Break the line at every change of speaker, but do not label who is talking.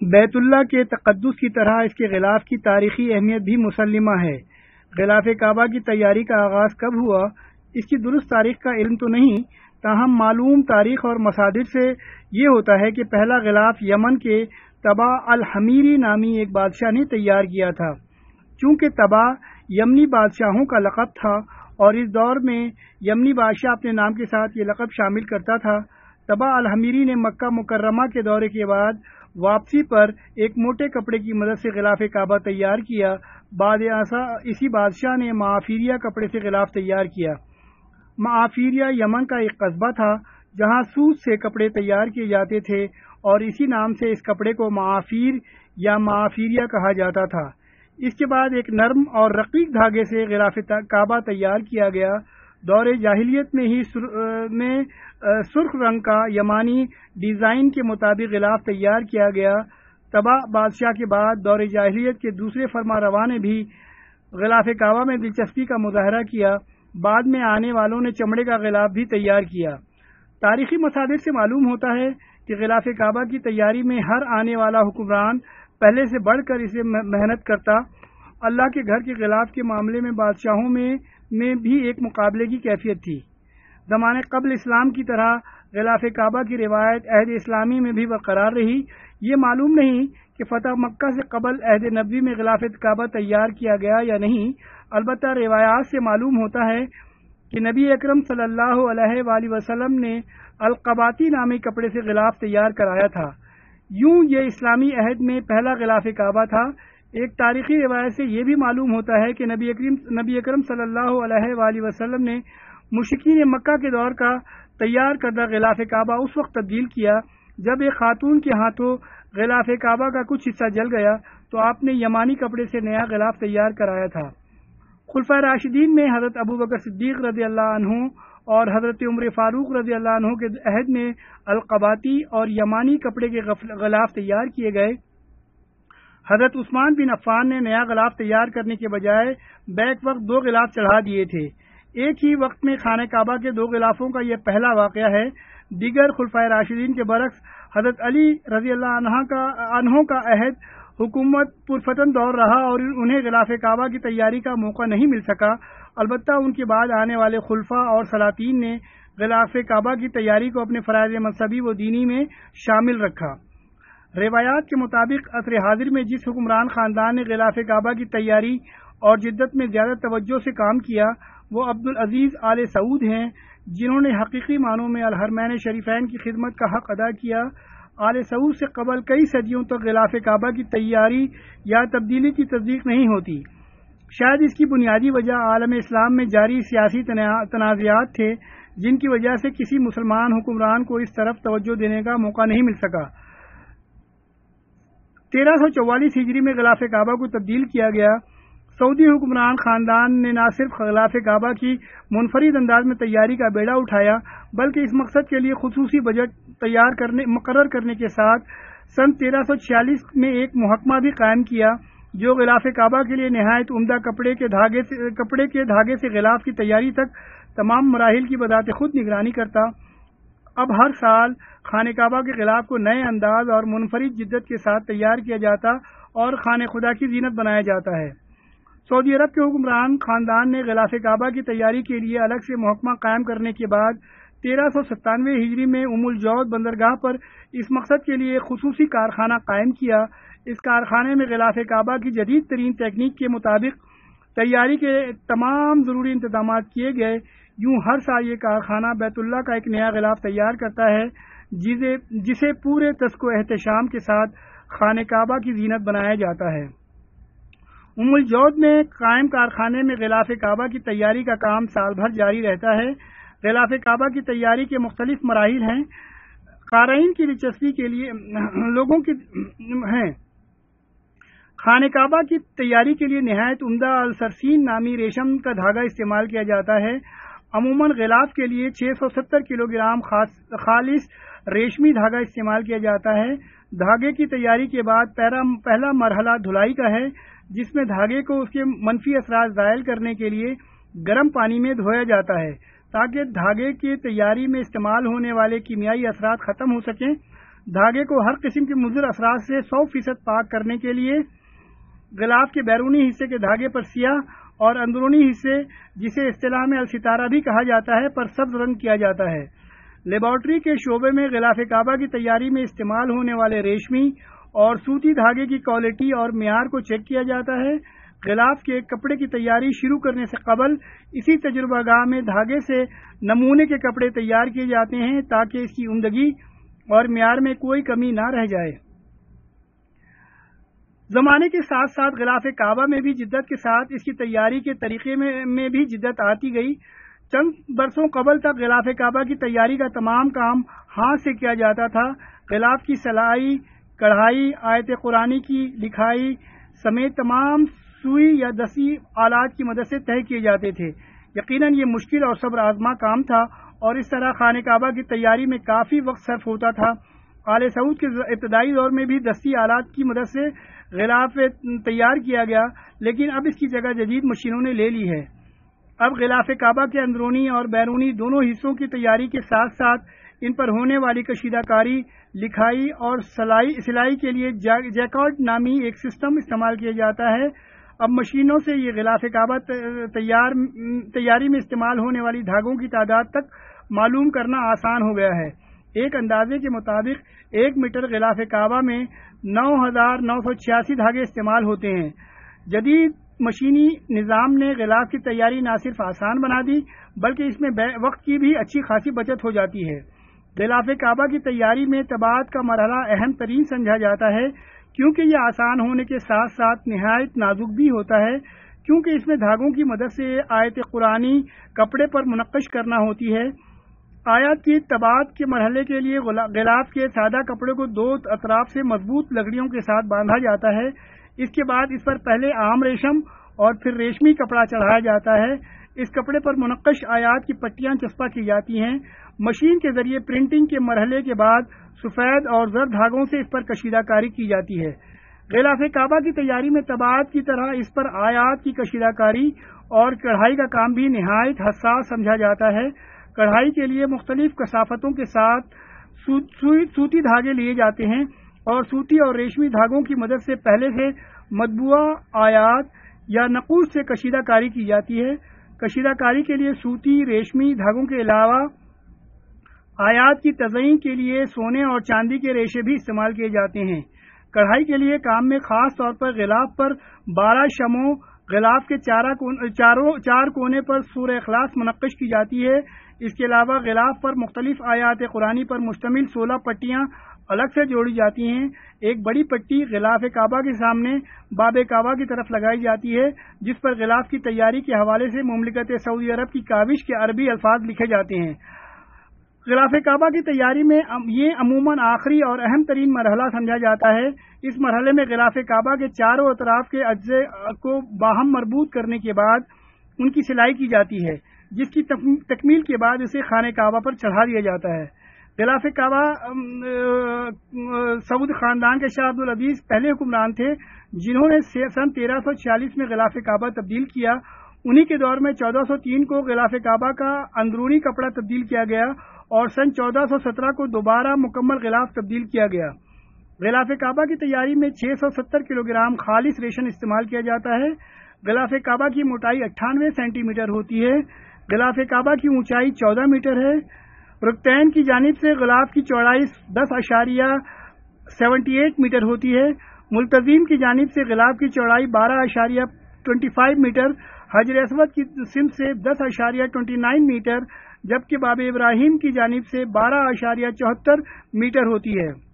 بیت اللہ کے تقدس کی طرح اس کے غلاف کی تاریخی اہمیت بھی مسلمہ ہے۔ غلاف کعبہ کی تیاری کا آغاز کب ہوا، اس کی درست تاریخ کا علم تو نہیں، تاہم معلوم تاریخ اور مصادر سے یہ ہوتا ہے کہ پہلا غلاف یمن کے طبع الحمیری نامی ایک بادشاہ نے تیار کیا تھا۔ چونکہ طبع یمنی بادشاہوں کا لقب تھا اور اس دور میں یمنی بادشاہ اپنے نام کے ساتھ یہ لقب شامل کرتا تھا، طبع الحمیری نے مکہ مکرمہ کے دورے کے بعد واپسی پر ایک موٹے کپڑے کی مدد سے غلاف کعبہ تیار کیا۔ بعد ازاں اسی بادشاہ نے معافیریہ کپڑے سے غلاف تیار کیا۔ معافیریہ یمن کا ایک قصبہ تھا جہاں سوت سے کپڑے تیار کیے جاتے تھے اور اسی نام سے اس کپڑے کو معافیر یا معافیریہ کہا جاتا تھا۔ اس کے بعد ایک نرم اور رقیق دھاگے سے غلاف کعبہ تیار کیا گیا۔ دور جاہلیت میں ہی سرخ رنگ کا یمانی ڈیزائن کے مطابق غلاف تیار کیا گیا۔ طبع بادشاہ کے بعد دور جاہلیت کے دوسرے فرما رواں نے بھی غلاف کعبہ میں دلچسپی کا مظاہرہ کیا۔ بعد میں آنے والوں نے چمڑے کا غلاف بھی تیار کیا۔ تاریخی مصادر سے معلوم ہوتا ہے کہ غلاف کعبہ کی تیاری میں ہر آنے والا حکمران پہلے سے بڑھ کر اسے محنت کرتا۔ اللہ کے گھر کے غلاف کے معاملے میں بادشاہوں میں بھی ایک مقابلے کی کیفیت تھی۔ زمانے قبل اسلام کی طرح غلاف کعبہ کی روایت عہد اسلامی میں بھی برقرار رہی۔ یہ معلوم نہیں کہ فتح مکہ سے قبل عہد نبوی میں غلاف کعبہ تیار کیا گیا یا نہیں، البتہ روایات سے معلوم ہوتا ہے کہ نبی اکرم صلی اللہ علیہ وآلہ وسلم نے القباتی نامی کپڑے سے غلاف تیار کرایا تھا۔ یوں یہ اسلامی عہد میں پہلا غلاف کعبہ تھا۔ ایک تاریخی روایت سے یہ بھی معلوم ہوتا ہے کہ نبی اکرم صلی اللہ علیہ وآلہ وسلم نے مشرکین مکہ کے دور کا تیار کردہ غلاف کعبہ اس وقت تبدیل کیا جب ایک خاتون کے ہاتھوں غلاف کعبہ کا کچھ حصہ جل گیا تو آپ نے یمانی کپڑے سے نیا غلاف تیار کرایا تھا۔ خلفائے راشدین میں حضرت ابوبکر صدیق رضی اللہ عنہ اور حضرت عمر فاروق رضی اللہ عنہ کے عہد میں القباتی اور یمانی کپڑے کے غلاف تیار کیے گئے۔ حضرت عثمان بن عفان نے نیا غلاف تیار کرنے کے بجائے بیک وقت 2 غلاف چڑھا دیے تھے۔ ایک ہی وقت میں خانہ کعبہ کے 2 غلافوں کا یہ پہلا واقعہ ہے۔ دیگر خلفائے راشدین کے برعکس حضرت علی رضی اللہ عنہ کا عہد حکومت پرفتن دور رہا اور انہیں غلاف کعبہ کی تیاری کا موقع نہیں مل سکا، البتہ ان کے بعد آنے والے خلفاء اور سلاطین نے غلاف کعبہ کی تیاری کو اپنے فرائض مذہبی و دینی میں شامل رکھا۔ روایات کے مطابق عصر حاضر میں جس حکمران خاندان نے غلاف کعبہ کی تیاری اور جدت میں زیادہ توجہ سے کام کیا وہ عبدالعزیز آل سعود ہیں، جنہوں نے حقیقی معنوں میں الحرمین شریفین کی خدمت کا حق ادا کیا۔ آل سعود سے قبل کئی صدیوں تک غلاف کعبہ کی تیاری یا تبدیلی کی تصدیق نہیں ہوتی۔ شاید اس کی بنیادی وجہ عالم اسلام میں جاری سیاسی تنازعات تھے، جن کی وجہ سے کسی مسلمان حکمران کو اس طرف توجہ دینے کا موقع نہیں مل سکا۔ 1344 ہجری میں غلاف کعبہ کو تبدیل کیا گیا۔ سعودی حکمران خاندان نے نہ صرف غلاف کعبہ کی منفرد انداز میں تیاری کا بیڑا اٹھایا بلکہ اس مقصد کے لیے خصوصی بجٹ مقرر کرنے کے ساتھ سن 1346 میں ایک محکمہ بھی قائم کیا جو غلاف کعبہ کے لیے نہایت عمدہ کپڑے کے دھاگے سے غلاف کی تیاری تک تمام مراحل کی بذات خود نگرانی کرتا۔ اب ہر سال خانہ کعبہ کے غلاف کو نئے انداز اور منفرد جدت کے ساتھ تیار کیا جاتا اور خانہ خدا کی زینت بنایا جاتا ہے۔ سعودی عرب کے حکمران خاندان نے غلاف کعبہ کی تیاری کے لیے الگ سے محکمہ قائم کرنے کے بعد 1397 ہجری میں الجود بندرگاہ پر اس مقصد کے لیے خصوصی کارخانہ قائم کیا۔ اس کارخانے میں غلاف کعبہ کی جدید ترین تکنیک کے مطابق تیاری کے تمام ضروری انتظامات کیے گئے۔ یوں ہر سال یہ کارخانہ بیت اللہ کا ایک نیا غلاف تیار کرتا ہے جسے پورے تسک و احتشام کے ساتھ خانہ کعبہ کی زینت بنایا جاتا ہے۔ الجود میں قائم کارخانے میں غلاف کعبہ کی تیاری کا کام سال بھر جاری رہتا ہے۔ غلاف کعبہ کی تیاری کے مختلف مراحل ہیں۔ قارئین کی دلچسپی کے لیے لوگوں کی ہیں۔ خانہ کعبہ کی تیاری کے لیے نہایت عمدہ السرسین نامی ریشم کا دھاگا استعمال کیا جاتا ہے۔ عموماً غلاف کے لیے 670 کلو گرام خالص ریشمی دھاگا استعمال کیا جاتا ہے۔ دھاگے کی تیاری کے بعد پہلا مرحلہ دھلائی کا ہے، جس میں دھاگے کو اس کے منفی اثرات زائل کرنے کے لیے گرم پانی میں دھویا جاتا ہے تاکہ دھاگے کی تیاری میں استعمال ہونے والے کیمیائی اثرات ختم ہو سکیں۔ دھاگے کو ہر قسم کے مضر اثرات سے 100% پاک کرنے کے لیے غلاف کے بیرونی حصے کے دھاگے پر سیاہ اور اندرونی حصے، جسے اصطلاح میں الستارہ بھی کہا جاتا ہے، پر سبز رنگ کیا جاتا ہے۔ لیبارٹری کے شعبے میں غلاف کعبہ کی تیاری میں استعمال ہونے والے ریشمی اور سوتی دھاگے کی کوالٹی اور معیار کو چیک کیا جاتا ہے۔ غلاف کے کپڑے کی تیاری شروع کرنے سے قبل اسی تجربہ گاہ میں دھاگے سے نمونے کے کپڑے تیار کیے جاتے ہیں تاکہ اس کی عمدگی اور معیار میں کوئی کمی نہ رہ جائے۔ زمانے کے ساتھ ساتھ غلاف کعبہ میں بھی جدت کے ساتھ اس کی تیاری کے طریقے میں بھی جدت آتی گئی۔ چند برسوں قبل تک غلاف کعبہ کی تیاری کا تمام کام ہاتھ سے کیا جاتا تھا۔ غلاف کی سلائی، کڑھائی، آیت قرآنی کی لکھائی سمیت تمام سوئی یا دستی آلات کی مدد سے طے کیے جاتے تھے۔ یقیناً یہ مشکل اور صبر آزما کام تھا اور اس طرح خانہ کعبہ کی تیاری میں کافی وقت صرف ہوتا تھا۔ آل سعود کے ابتدائی دور میں بھی دستی آلات کی مدد سے غلاف تیار کیا گیا، لیکن اب اس کی جگہ جدید مشینوں نے لے لی ہے۔ اب غلاف کعبہ کے اندرونی اور بیرونی دونوں حصوں کی تیاری کے ساتھ ساتھ ان پر ہونے والی کشیدہ کاری، لکھائی اور سلائی کے لیے جیکارڈ نامی ایک سسٹم استعمال کیا جاتا ہے۔ اب مشینوں سے یہ غلاف کعبہ تیاری میں استعمال ہونے والی دھاگوں کی تعداد تک معلوم کرنا آسان ہو گیا ہے۔ ایک اندازے کے مطابق 1 میٹر غلاف کعبہ میں 9986 دھاگے استعمال ہوتے ہیں۔ جدید مشینی نظام نے غلاف کی تیاری نہ صرف آسان بنا دی بلکہ اس میں وقت کی بھی اچھی خاصی بچت ہو جاتی ہے۔ غلاف کعبہ کی تیاری میں طباعت کا مرحلہ اہم ترین سمجھا جاتا ہے کیونکہ یہ آسان ہونے کے ساتھ ساتھ نہایت نازک بھی ہوتا ہے، کیونکہ اس میں دھاگوں کی مدد سے آیت قرآنی کپڑے پر منقش کرنا ہوتی ہے۔ آیات کی طباعت کے مرحلے کے لیے غلاف کے سادہ کپڑے کو 2 اطراف سے مضبوط لکڑیوں کے ساتھ باندھا جاتا ہے۔ اس کے بعد اس پر پہلے عام ریشم اور پھر ریشمی کپڑا چڑھایا جاتا ہے۔ اس کپڑے پر منقش آیات کی پٹیاں چسپاں کی جاتی ہیں۔ مشین کے ذریعے پرنٹنگ کے مرحلے کے بعد سفید اور زرد دھاگوں سے اس پر کشیدہ کاری کی جاتی ہے۔ غلاف کعبہ کی تیاری میں طباعت کی طرح اس پر آیات کی کشیدہ کاری اور کڑھائی کا کام بھی نہایت حساس سمجھا جاتا ہے۔ کڑھائی کے لیے مختلف کثافتوں کے ساتھ سوتی دھاگے لیے جاتے ہیں اور سوتی اور ریشمی دھاگوں کی مدد سے پہلے سے مطبوعہ آیات یا نقوش سے کشیدہ کاری کی جاتی ہے۔ کشیدہ کاری کے لیے سوتی، ریشمی دھاگوں کے علاوہ آیات کی تزئین کے لیے سونے اور چاندی کے ریشے بھی استعمال کیے جاتے ہیں۔ کڑھائی کے لیے کام میں خاص طور پر غلاف پر 12 شمعوں، غلاف کے 4 کونے پر سورہ اخلاص منقش کی جاتی ہے۔ اس کے علاوہ غلاف پر مختلف آیات قرآنی پر مشتمل 16 پٹیاں الگ سے جوڑی جاتی ہیں۔ ایک بڑی پٹی غلاف کعبہ کے سامنے باب کعبہ کی طرف لگائی جاتی ہے، جس پر غلاف کی تیاری کے حوالے سے مملکت سعودی عرب کی کاوش کے عربی الفاظ لکھے جاتے ہیں۔ غلاف کعبہ کی تیاری میں یہ عموماً آخری اور اہم ترین مرحلہ سمجھا جاتا ہے۔ اس مرحلے میں غلاف کعبہ کے چاروں اطراف کے اجزاء کو باہم مربوط کرنے کے بعد ان کی سلائی کی جاتی ہے، جس کی تکمیل کے بعد اسے خانہ کعبہ پر چڑھا دیا جاتا ہے۔ غلاف کعبہ سعود خاندان کے شاہ عبدالعزیز پہلے حکمران تھے جنہوں نے سن 1346 میں غلاف کعبہ تبدیل کیا۔ انہی کے دور میں 1403 کو غلاف کعبہ کا اندرونی کپڑا تبدیل کیا گیا اور سن 1417 کو دوبارہ مکمل غلاف تبدیل کیا گیا۔ غلاف کعبہ کی تیاری میں 670 کلوگرام خالص ریشم استعمال کیا جاتا ہے۔ غلاف کعبہ کی موٹائی 98 سینٹی میٹر ہوتی ہے۔ غلاف کعبہ کی اونچائی 14 میٹر ہے۔ رکتین کی جانب سے غلاف کی چوڑائی 10.78 میٹر ہوتی ہے۔ ملتزم کی جانب سے غلاف کی چوڑائی 12.25 میٹر، حجر اسود کی سمت سے 10.29 میٹر، جبکہ باب ابراہیم کی جانب سے 12.74 میٹر ہوتی ہے۔